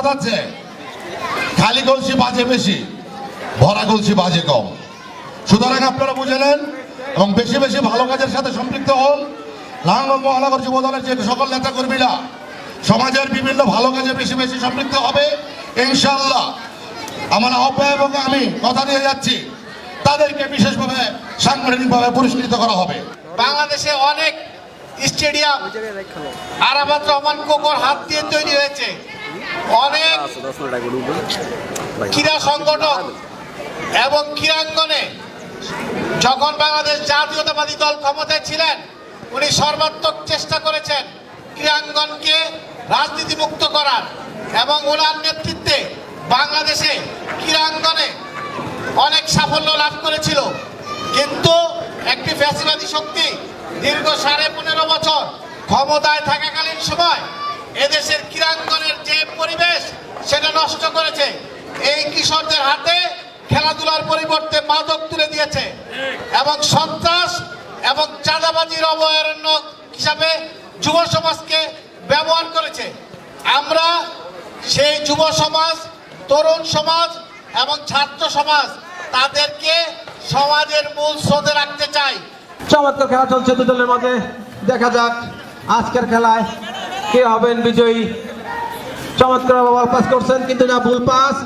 প্রবাদ আছে, খালি কলসি বাজে বেশি, ভরা কলসি বাজে কম। সুতরাং আপনারা বুঝলেন এবং বেশি বেশি ভালো কাজের সাথে সম্পৃক্ত হন। লালগঞ্জ মহানগর যুব দলের যে সকল নেতা কর্মীরা সমাজের বিভিন্ন ভালো কাজে বেশি বেশি সম্পৃক্ত হবে, ইনশাআল্লাহ আমার আহ্বায়ক আমি কথা দিয়ে যাচ্ছি, তাদেরকে বিশেষভাবে সাংগঠনিকভাবে পুরস্কৃত করা হবে। বাংলাদেশে অনেক স্টেডিয়াম আরাফাত রহমান কোকর হাত দিয়ে তৈরি হয়েছে। অনেক ক্রীড়া সংগঠন এবং ক্রীড়াঙ্গনে যখন বাংলাদেশ জাতীয়তাবাদী দল ক্ষমতায় ছিলেন, উনি সর্বাত্মক চেষ্টা করেছেন ক্রীড়াঙ্গনকে রাজনীতি মুক্ত করার, এবং ওনার নেতৃত্বে বাংলাদেশে ক্রীড়াঙ্গনে অনেক সাফল্য লাভ করেছিল। কিন্তু একটি ফ্যাসিবাদী শক্তি দীর্ঘ 15.5 বছর ক্ষমতায় থাকাকালীন সময় এদেশের ক্রীড়াঙ্গনের যে পরিবেশ সেটা নষ্ট করেছে। এই কিশোরদের হাতে খেলাধুলার পরিবর্তে মাদক তুলে দিয়েছে এবং সন্ত্রাস এবং চাঁদাবাজির অভয়ারণ্য হিসাবে যুব সমাজকে ব্যবহার করেছে। আমরা সেই যুব সমাজ, তরুণ সমাজ এবং ছাত্র সমাজ তাদেরকে সমাজের মূল স্রোতে রাখতে চাই। চমৎকার খেলা চলছে দুই দলের মধ্যে, দেখা যাক আজকের খেলায় কে হবেন বিজয়ী। চমৎকার বল পাস করছেন কিন্তু না, ভুল পাস।